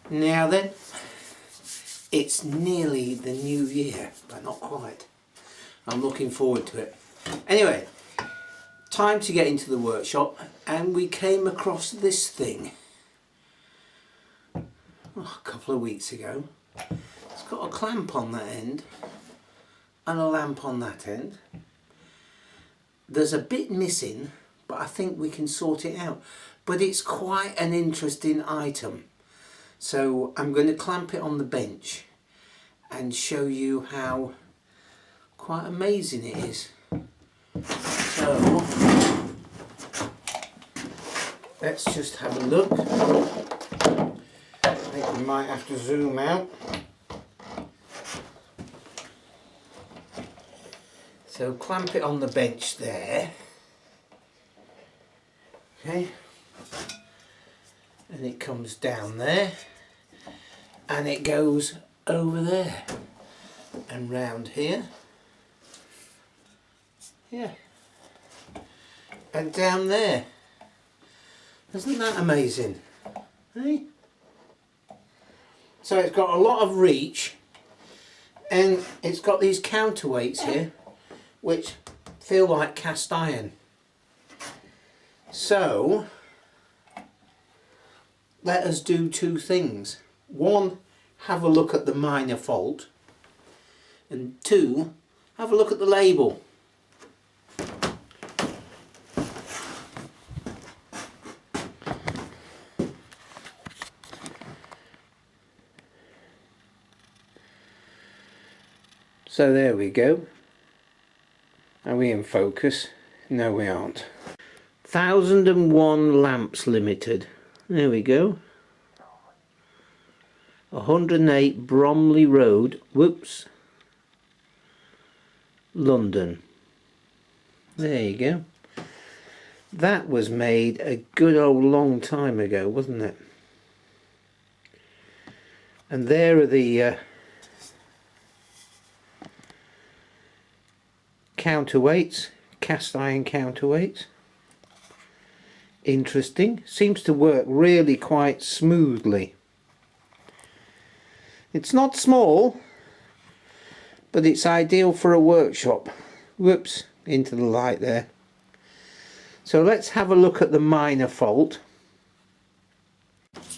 Now then, it's nearly the new year, but not quite. I'm looking forward to it. Anyway, time to get into the workshop, and we came across this thing a couple of weeks ago. It's got a clamp on that end and a lamp on that end. There's a bit missing, but I think we can sort it out. But it's quite an interesting item. So I'm going to clamp it on the bench and show you how quite amazing it is. So let's just have a look. I think we might have to zoom out. So clamp it on the bench there. Okay. And it comes down there. And it goes over there. And round here. Yeah. And down there. Isn't that amazing? Hey? So it's got a lot of reach, and it's got these counterweights here which feel like cast iron. So let us do two things. One, have a look at the minor fault, and two, have a look at the label. So there we go. Are we in focus? No, we aren't. 1001 lamps limited. There we go. 108 Bromley Road, whoops, London. There you go. That was made a good old long time ago, wasn't it? And there are the counterweights, cast iron counterweights. Interesting. Seems to work really quite smoothly. It's not small, but it's ideal for a workshop. Whoops, into the light there. So let's have a look at the minor fault.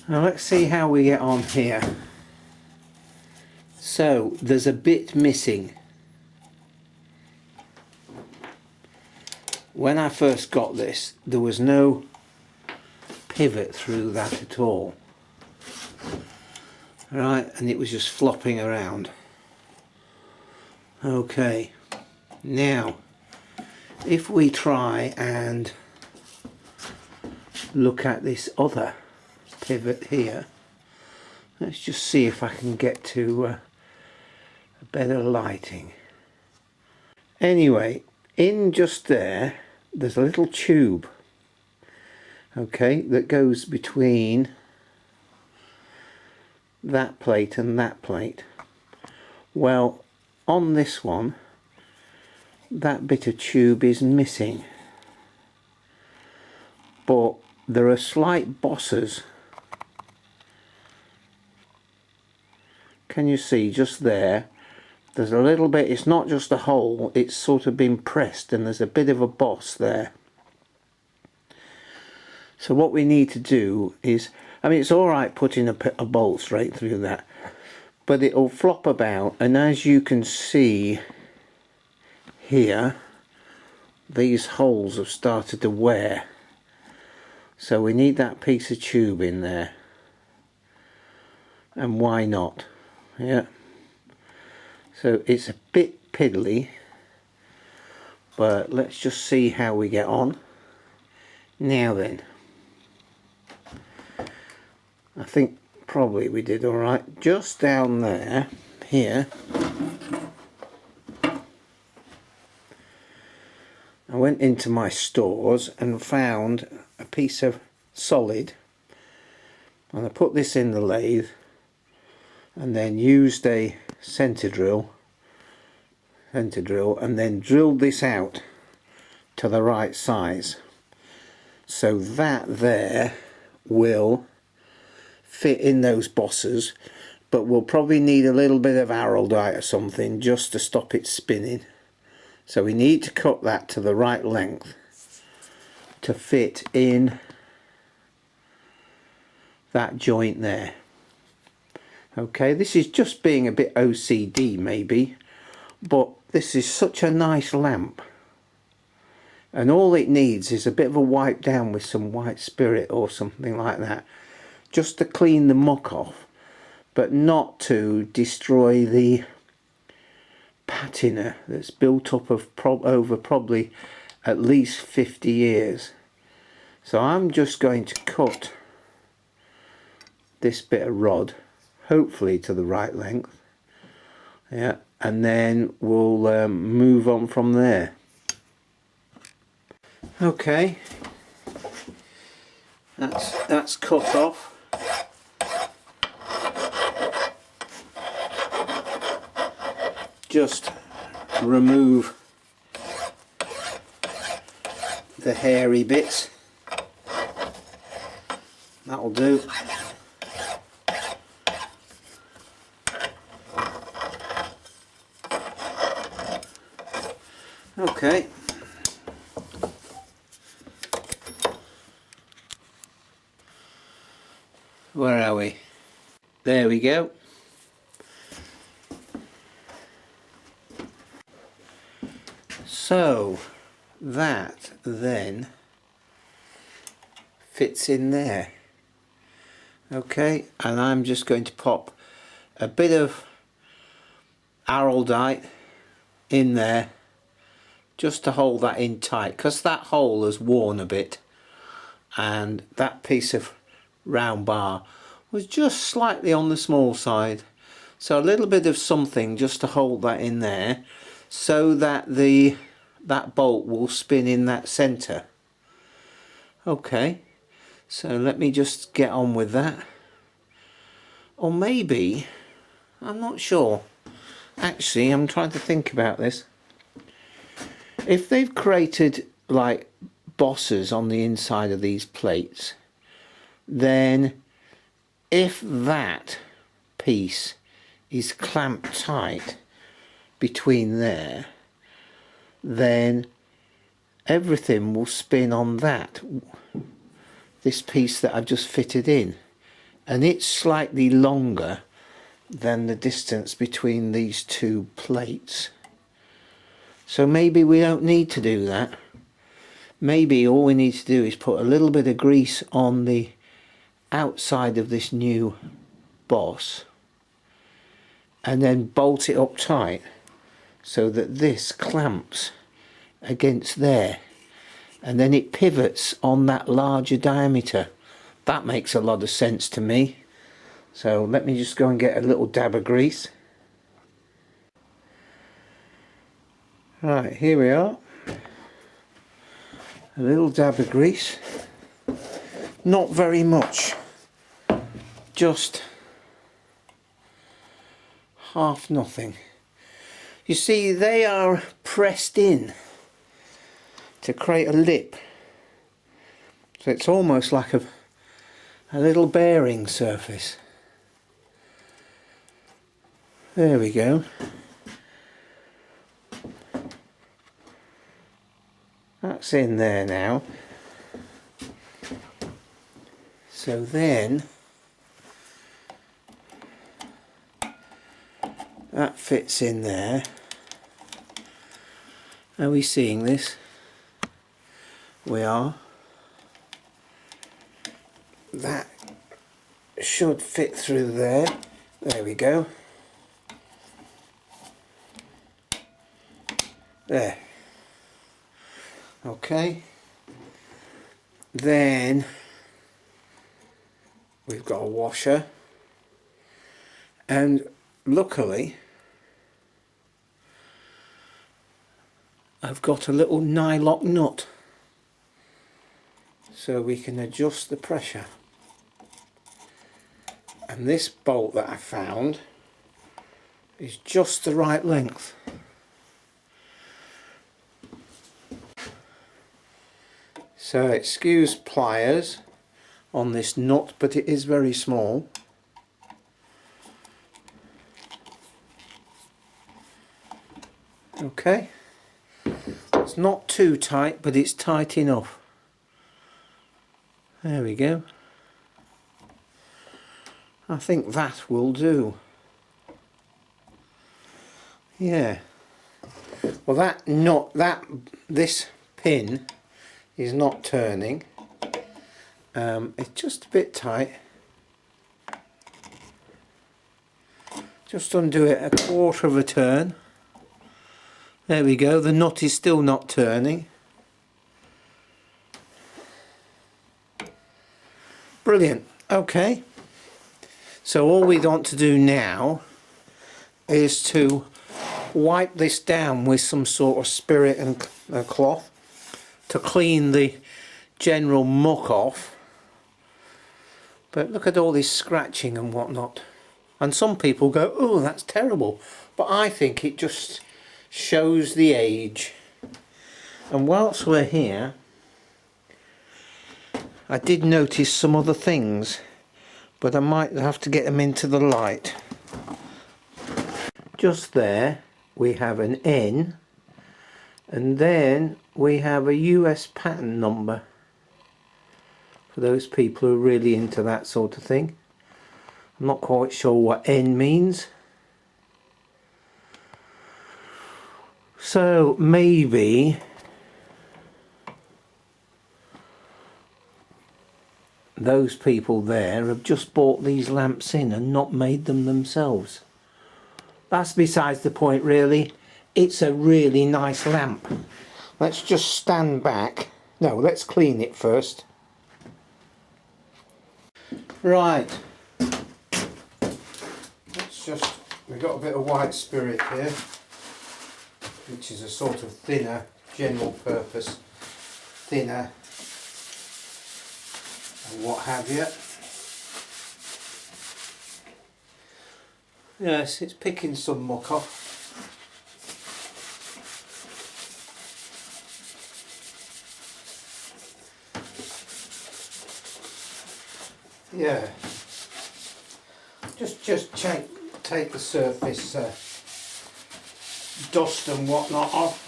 Now let's see how we get on here. So there's a bit missing. When I first got this, there was no pivot through that at all. Right, and it was just flopping around. Okay, now if we try and look at this other pivot here, let's just see if I can get to a better lighting. Anyway, in just there, there's a little tube, okay, that goes between that plate and that plate. Well, on this one, that bit of tube is missing, but there are slight bosses. Can you see just there? There's a little bit, it's not just a hole, it's sort of been pressed, and there's a bit of a boss there. So what we need to do is, I mean, it's alright putting a bolt straight through that, but it'll flop about, and as you can see here, these holes have started to wear. So we need that piece of tube in there. And why not? Yeah. So it's a bit piddly, but let's just see how we get on. Now then, I think probably we did alright. Just down there, here, I went into my stores and found a piece of solid, and I put this in the lathe and then used a center drill and then drilled this out to the right size, so that there will fit in those bosses, but we'll probably need a little bit of araldite or something just to stop it spinning. So we need to cut that to the right length to fit in that joint there. Okay, this is just being a bit OCD maybe, but this is such a nice lamp, and all it needs is a bit of a wipe down with some white spirit or something like that, just to clean the muck off, but not to destroy the patina that's built up of over probably at least 50 years. So I'm just going to cut this bit of rod, hopefully to the right length, yeah, and then we'll move on from there. Okay, that's cut off. Just remove the hairy bits. That'll do. Okay. Where are we? There we go. So that then fits in there. Okay, and I'm just going to pop a bit of araldite in there just to hold that in tight, because that hole has worn a bit and that piece of round bar was just slightly on the small side, so a little bit of something just to hold that in there so that that bolt will spin in that center. Okay, so let me just get on with that. Or maybe, I'm not sure, actually I'm trying to think about this. If they've created like bosses on the inside of these plates, then if that piece is clamped tight between there, then everything will spin on this piece that I've just fitted in, and it's slightly longer than the distance between these two plates. So maybe we don't need to do that. Maybe all we need to do is put a little bit of grease on the outside of this new boss and then bolt it up tight so that this clamps against there, and then it pivots on that larger diameter. That makes a lot of sense to me. So let me just go and get a little dab of grease. Right, here we are. A little dab of grease. Not very much. Just half nothing. You see, they are pressed in to create a lip. So it's almost like a little bearing surface. There we go. That's in there now. So then that fits in there. Are we seeing this? We are. That should fit through there. There we go. There. Okay. Then we've got a washer, and luckily I've got a little nylock nut so we can adjust the pressure. And this bolt that I found is just the right length. So excuse pliers, on this nut, but it is very small. Okay, it's not too tight, but it's tight enough. There we go. I think that will do. Yeah. Well, this pin is not turning. It's just a bit tight. Just undo it a quarter of a turn. There we go. The nut is still not turning. Brilliant. Okay. So all we want to do now is to wipe this down with some sort of spirit and cloth to clean the general muck off. But look at all this scratching and whatnot. And some people go, oh, that's terrible. But I think it just shows the age. And whilst we're here, I did notice some other things, but I might have to get them into the light. Just there we have an N, and then we have a US patent number for those people who are really into that sort of thing. I'm not quite sure what N means. So maybe those people there have just bought these lamps in and not made them themselves. That's besides the point, really. It's a really nice lamp. Let's just stand back. No, let's clean it first. Right. We've got a bit of white spirit here, which is a sort of thinner, general purpose, thinner and what have you. Yes, it's picking some muck off. Yeah. Just take the surface dust and whatnot off.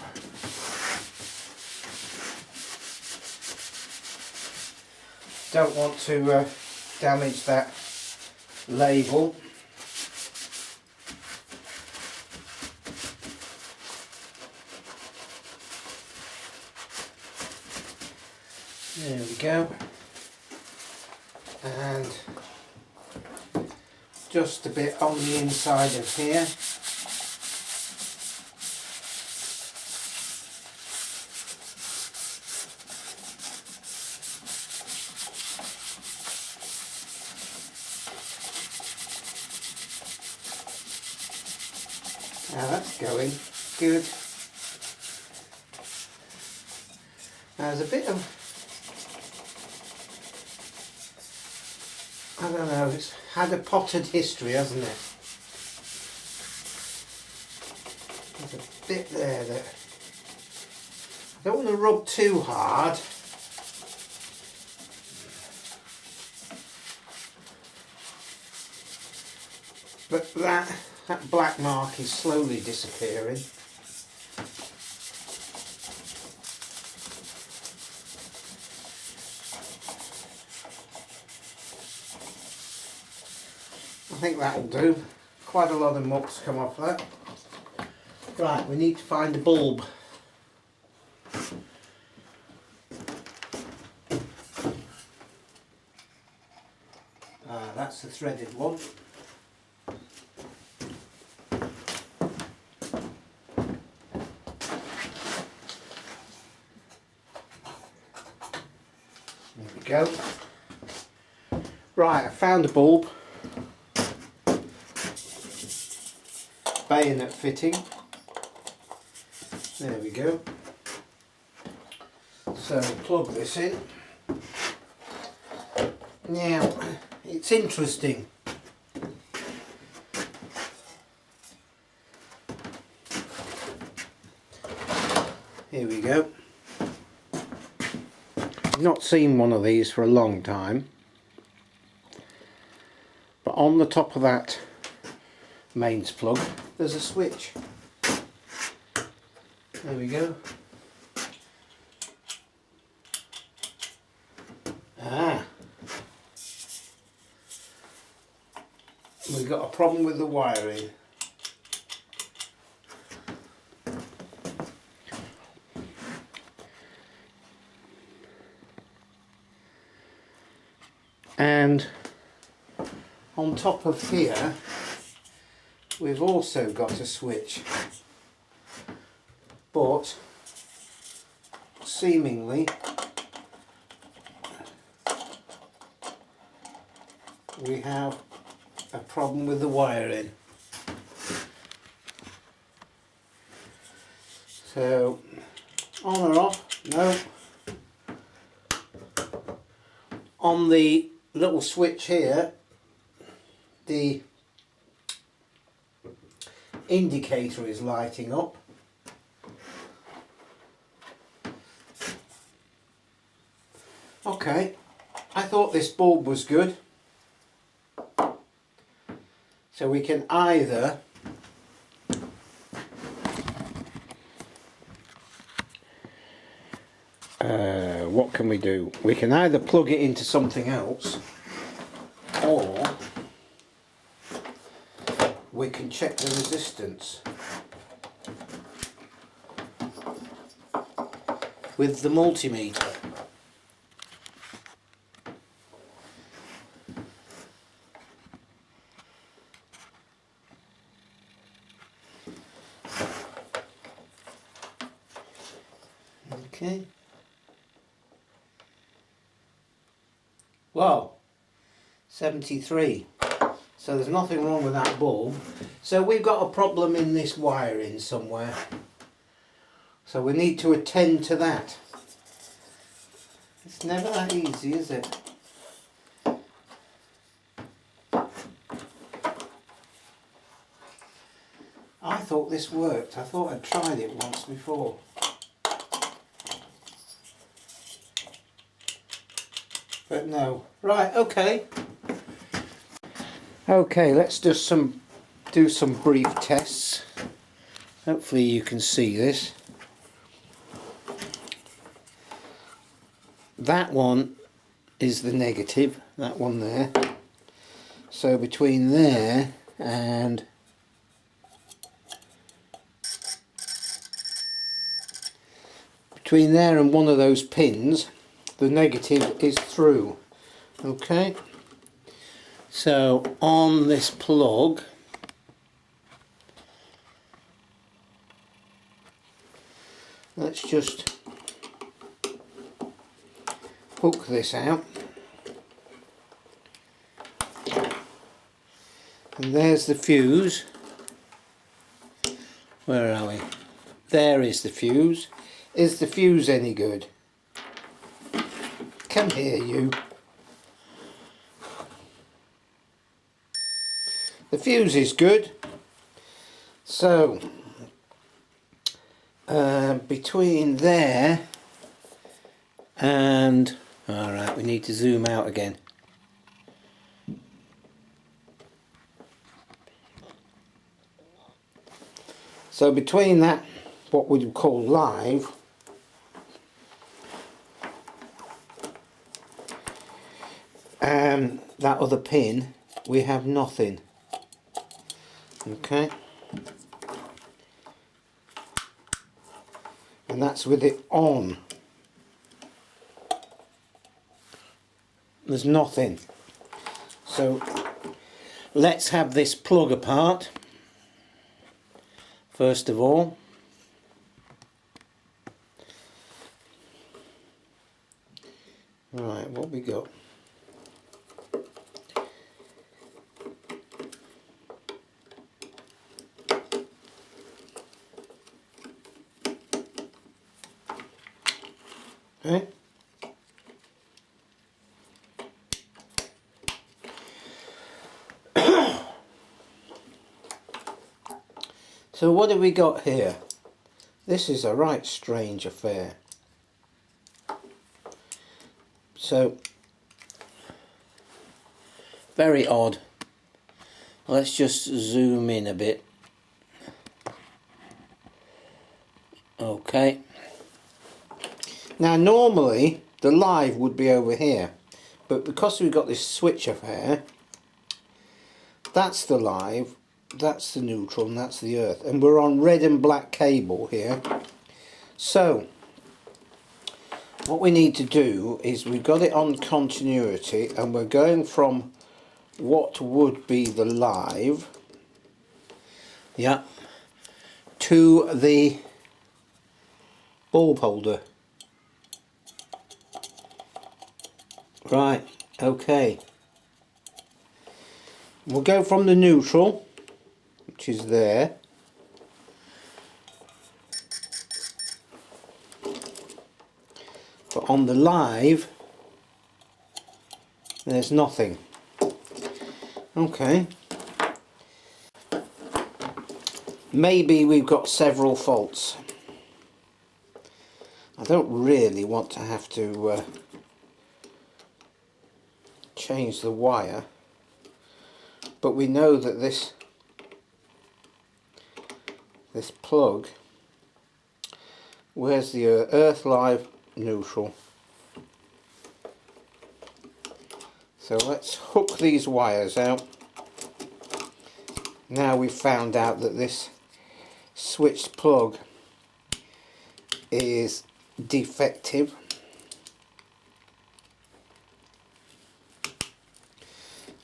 Don't want to damage that label. There we go. And just a bit on the inside of here. Now that's going good. Now there's a bit of, I don't know, it's had a potted history, hasn't it? There's a bit there that I don't want to rub too hard. But that black mark is slowly disappearing. I think that'll do. Quite a lot of muck's come off that. Right, we need to find the bulb. That's the threaded one. There we go. Right, I found a bulb. Bayonet fitting. There we go. So plug this in. Now it's interesting. Here we go. I've not seen one of these for a long time. But on the top of that mains plug there's a switch. There we go. We've got a problem with the wiring. And on top of here we've also got a switch, but seemingly we have a problem with the wiring. So on or off? No. On the little switch here, the indicator is lighting up. Okay, I thought this bulb was good. So we can either what can we do? We can either plug it into something else, or we can check the resistance with the multimeter. Okay. Well, 73. So there's nothing wrong with that bulb. So we've got a problem in this wiring somewhere. So we need to attend to that. It's never that easy, is it? I thought this worked. I thought I'd tried it once before. But no. Right, okay. Okay, let's do some brief tests. Hopefully you can see this. That one is the negative, that one there. So between there and one of those pins, the negative is through. Okay, so on this plug let's just hook this out, and there's the fuse. Where are we? There is the fuse. Is the fuse any good? Come here, you. The fuse is good. So between there and, alright, we need to zoom out again. So between that, what we would call live, and that other pin, we have nothing. Okay, and that's with it on. There's nothing. So let's have this plug apart first of all. Right, what we got? Okay. So what have we got here? This is a right strange affair. So very odd. Let's just zoom in a bit. Okay. Now normally the live would be over here, but because we've got this switch up here, that's the live, that's the neutral, and that's the earth, and we're on red and black cable here. So what we need to do is we've got it on continuity, and we're going from what would be the live, yeah, to the bulb holder. Right, okay. We'll go from the neutral, which is there, but on the live there's nothing. Okay, maybe we've got several faults. I don't really want to have to change the wire, but we know that this plug, where's the earth, live, neutral? So let's hook these wires out. Now we've found out that this switched plug is defective.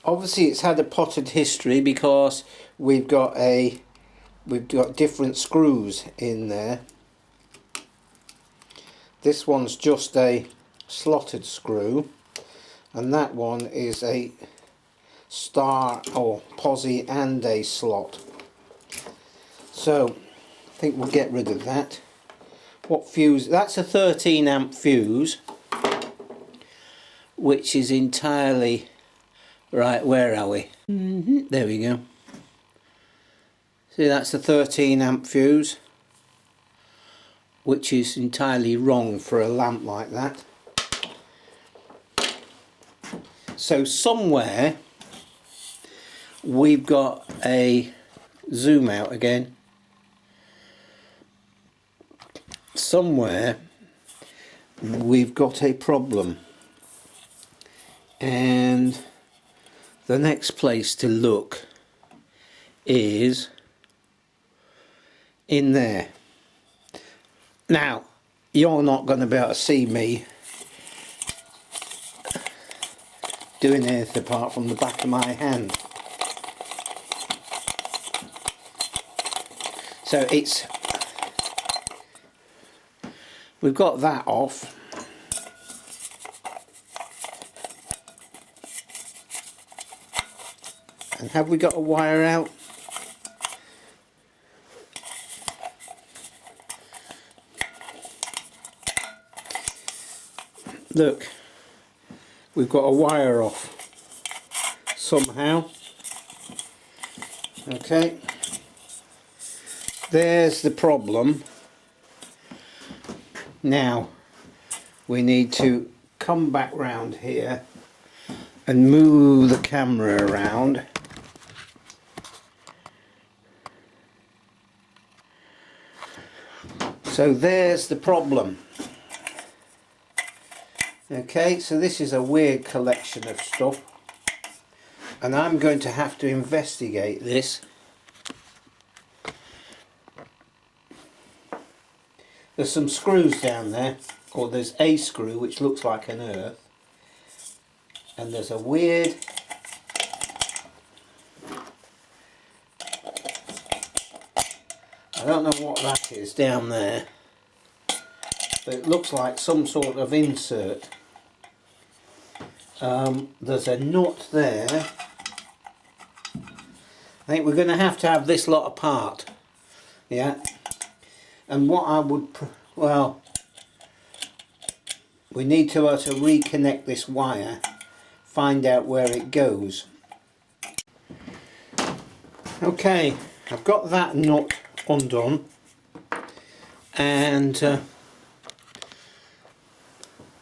Obviously it's had a potted history because we've got different screws in there. This one's just a slotted screw, and that one is a star or posi and a slot. So I think we'll get rid of that. What fuse? That's a 13 amp fuse, which is entirely right. Where are we? There we go. See, that's a 13 amp fuse, which is entirely wrong for a lamp like that. So somewhere we've got a zoom out again. Somewhere we've got a problem, and the next place to look is in there. Now you're not going to be able to see me doing anything apart from the back of my hand. So we've got that off. And have we got a wire out? Look, we've got a wire off somehow. Okay, there's the problem. Now we need to come back round here and move the camera around. So there's the problem. Okay, so this is a weird collection of stuff, and I'm going to have to investigate this. There's some screws down there, or there's a screw which looks like an earth, and there's a weird I don't know what that is down there, but it looks like some sort of insert. There's a nut there. I think we're going to have this lot apart, yeah. And what I would, well, we need to reconnect this wire, find out where it goes. Okay, I've got that nut undone, and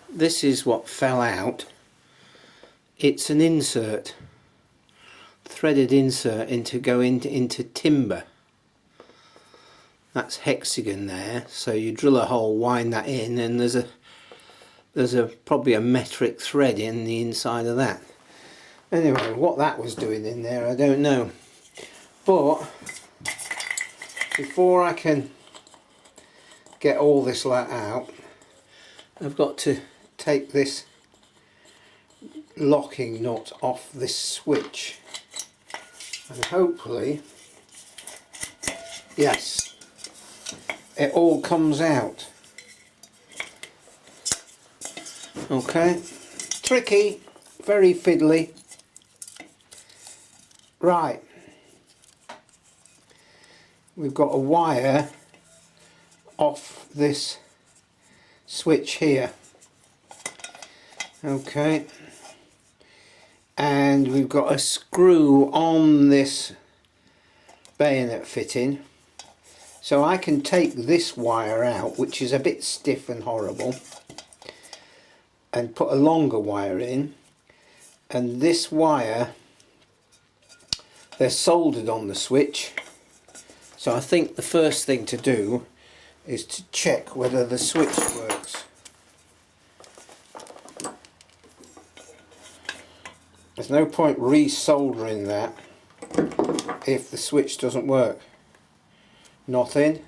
this is what fell out. It's an insert threaded insert into timber. That's hexagon there, so you drill a hole, wind that in, and there's probably a metric thread in the inside of that. Anyway, what that was doing in there I don't know, but before I can get all this let out, I've got to take this locking nut off this switch, and hopefully, yes, it all comes out. Okay, tricky, very fiddly. Right, we've got a wire off this switch here. Okay, and we've got a screw on this bayonet fitting, so I can take this wire out, which is a bit stiff and horrible, and put a longer wire in. And this wire, they're soldered on the switch, so I think the first thing to do is to check whether the switch works. There's no point re-soldering that if the switch doesn't work. Nothing.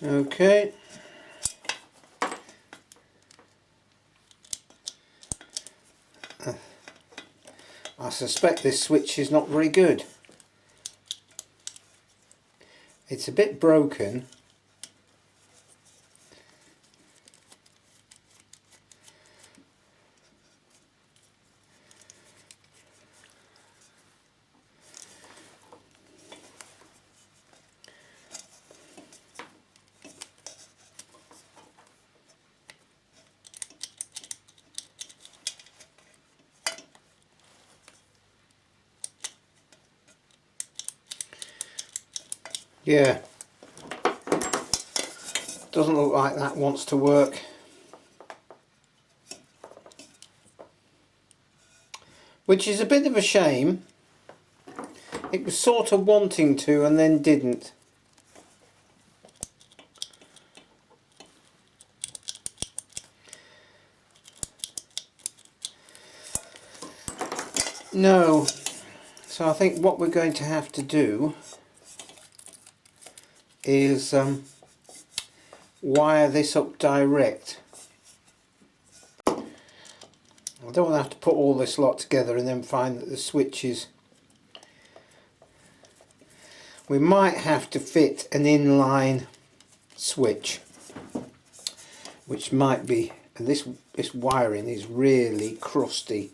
Okay. I suspect this switch is not very good. It's a bit broken. Yeah, doesn't look like that wants to work. Which is a bit of a shame. It was sort of wanting to and then didn't. No, so I think what we're going to have to do is wire this up direct. I don't want to have to put all this lot together and then find that the switch is... We might have to fit an inline switch, which might be... And this wiring is really crusty.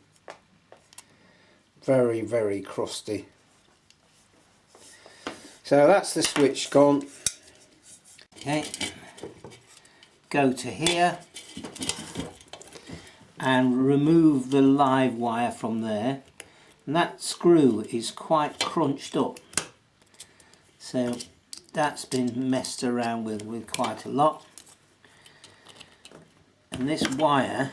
Very, very crusty. So that's the switch gone. Okay, go to here and remove the live wire from there, and that screw is quite crunched up, so that's been messed around with quite a lot. And this wire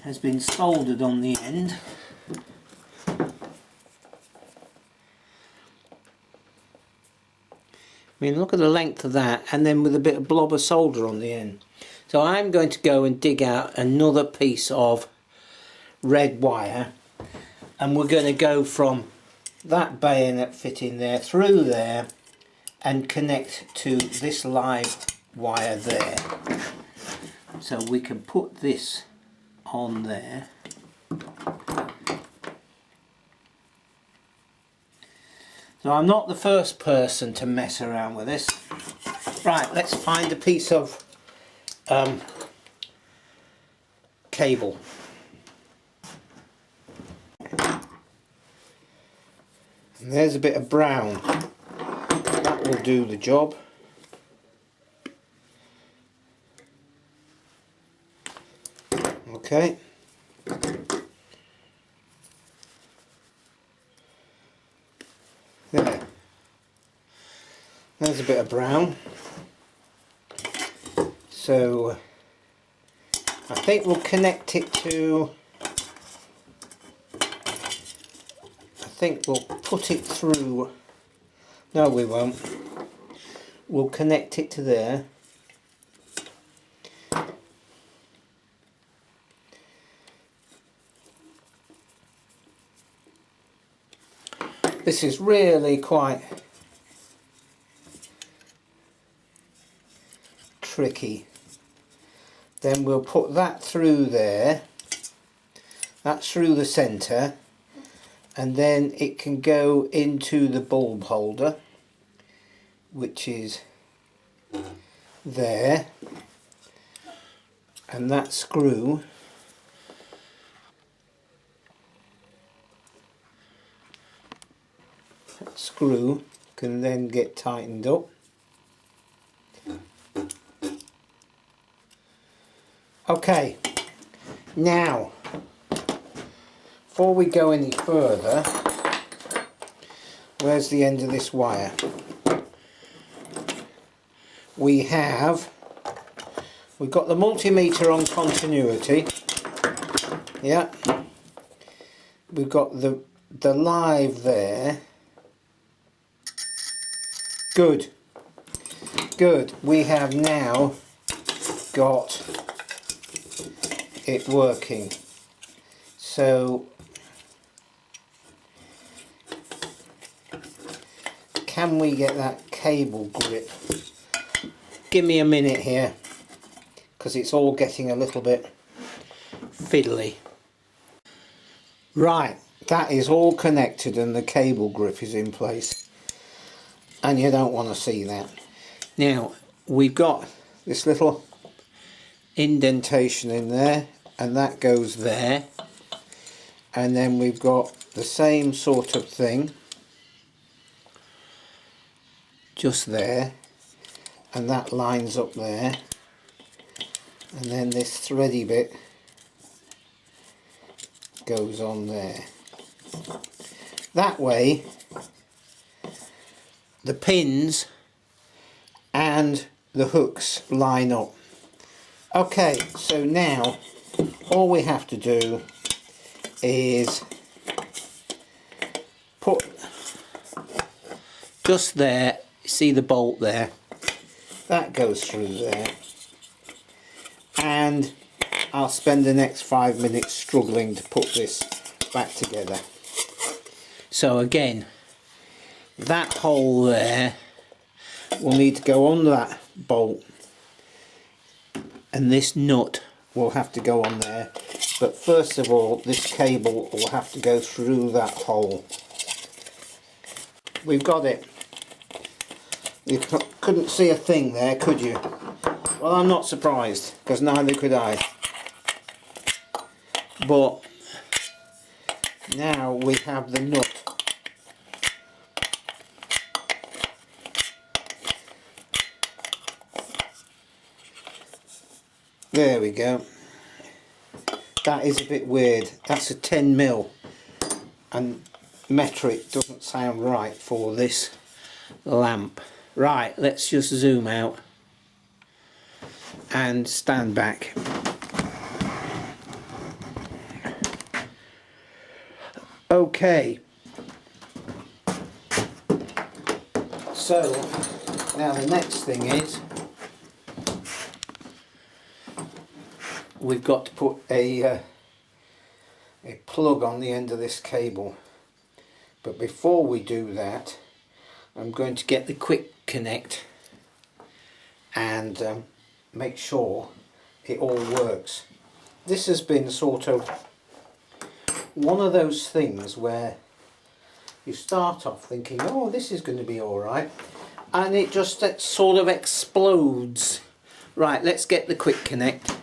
has been soldered on the end. I mean, look at the length of that, and then with a bit of blob of solder on the end. So I'm going to go and dig out another piece of red wire, and we're going to go from that bayonet fitting there through there and connect to this live wire there. So we can put this on there. So I'm not the first person to mess around with this. Right, let's find a piece of cable. And there's a bit of brown. That will do the job. Okay. There. There's a bit of brown. So I think we'll connect it to, I think we'll put it through, no we won't, we'll connect it to there. This is really quite tricky. Then we'll put that through there, that's through the centre, and then it can go into the bulb holder, which is there, and that screw can then get tightened up. Okay, now before we go any further, where's the end of this wire? We've got the multimeter on continuity. Yeah, we've got the live there. Good. We have now got it working. So can we get that cable grip? Give me a minute here, because it's all getting a little bit fiddly. Right, that is all connected and the cable grip is in place, and you don't want to see that. Now we've got this little indentation in there, and that goes there, and then we've got the same sort of thing just there, and that lines up there, and then this thready bit goes on there. That way the pins and the hooks line up. Okay, so now all we have to do is put just there, see the bolt there, that goes through there, and I'll spend the next 5 minutes struggling to put this back together. So again, that hole there will need to go on that bolt, and this nut will have to go on there, but first of all this cable will have to go through that hole. We've got it. You couldn't see a thing there, could you? Well, I'm not surprised, because neither could I. But now we have the nut. There we go. That is a bit weird. That's a 10mm, and metric doesn't sound right for this lamp. Right, let's just zoom out and stand back. Okay, so now the next thing is we've got to put a plug on the end of this cable, but before we do that I'm going to get the quick connect and make sure it all works. This has been sort of one of those things where you start off thinking, oh, this is going to be alright, and it just sort of explodes. Right, let's get the quick connect.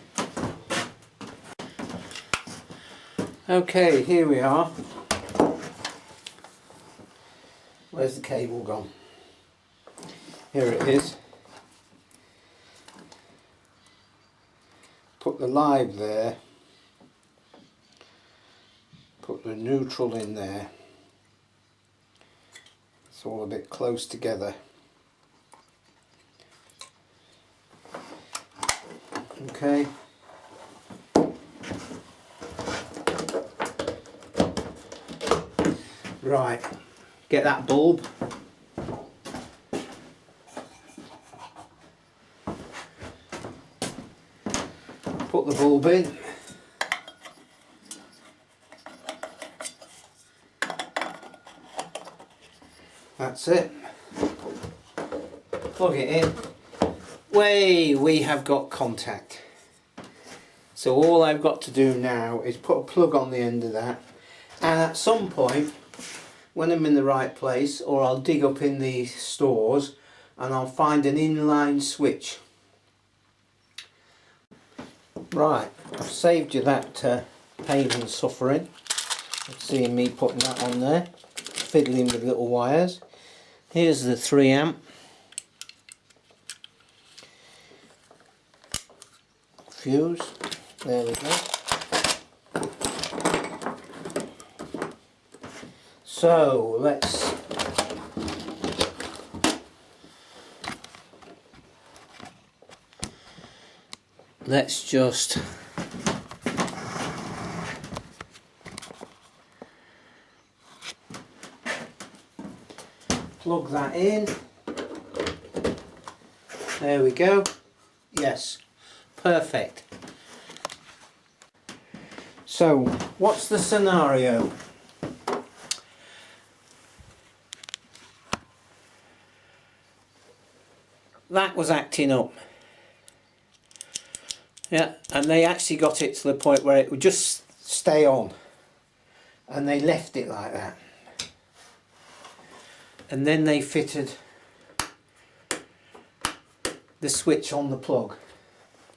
Okay, here we are. Where's the cable gone? Here it is. Put the live there, Put the neutral in there. It's all a bit close together. Okay. Right, get that bulb. Put the bulb in. That's it. Plug it in. We have got contact. So all I've got to do now is put a plug on the end of that, and at some point when I'm in the right place, or I'll dig up in the stores and I'll find an inline switch. Right, I've saved you that pain and suffering of seeing me putting that on there, fiddling with little wires. Here's the 3 amp. Fuse. There we go. So let's just plug that in. There we go. Yes, perfect. So what's the scenario? That was acting up. Yeah, and they actually got it to the point where it would just stay on, and they left it like that. And then they fitted the switch on the plug,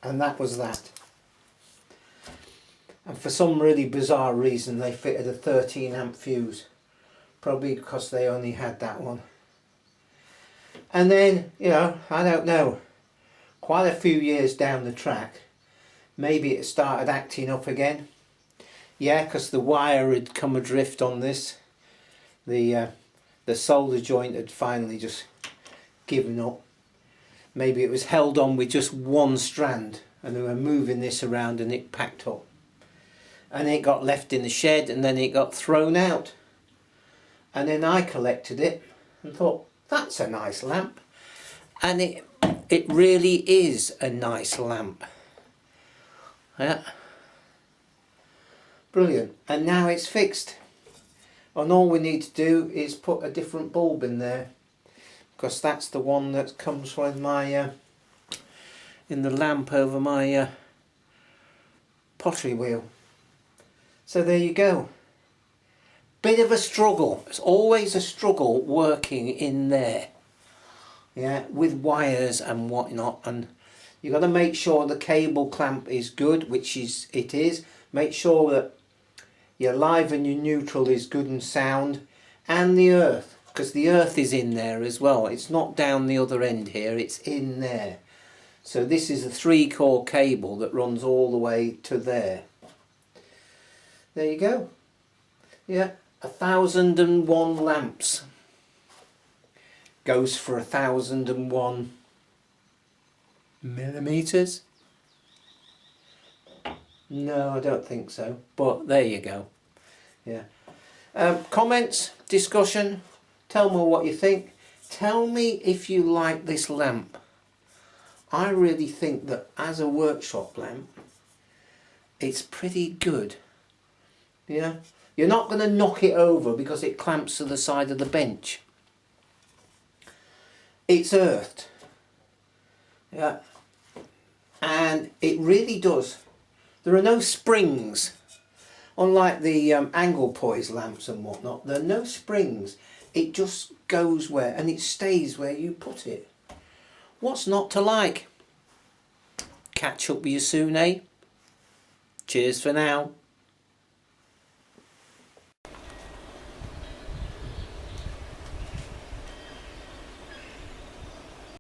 and that was that. And for some really bizarre reason they fitted a 13 amp fuse, probably because they only had that one. And then, you know, I don't know, quite a few years down the track, maybe it started acting up again. Yeah, because the wire had come adrift on this. The solder joint had finally just given up. Maybe it was held on with just one strand, and they were moving this around and it packed up. And it got left in the shed, and then it got thrown out. And then I collected it and thought, that's a nice lamp. And it really is a nice lamp. Yeah. Brilliant. And now it's fixed. And all we need to do is put a different bulb in there, because that's the one that comes with my in the lamp over my pottery wheel. So there you go. Bit of a struggle. It's always a struggle working in there, yeah, with wires and whatnot. And you've got to make sure the cable clamp is good, which it is. Make sure that your live and your neutral is good and sound, and the earth, because the earth is in there as well. It's not down the other end here, it's in there. So this is a 3-core cable that runs all the way to there. There you go. Yeah, 1001 lamps. Goes for 1001 millimeters. No, I don't think so, but there you go. Yeah. Comments, discussion, tell me what you think. Tell me if you like this lamp. I really think that as a workshop lamp, it's pretty good. Yeah, you're not going to knock it over because it clamps to the side of the bench. It's earthed. Yeah, and it really does. There are no springs, unlike the angle poise lamps and whatnot. There are no springs. It just goes where, and it stays where you put it. What's not to like? Catch up with you soon, eh? Cheers for now.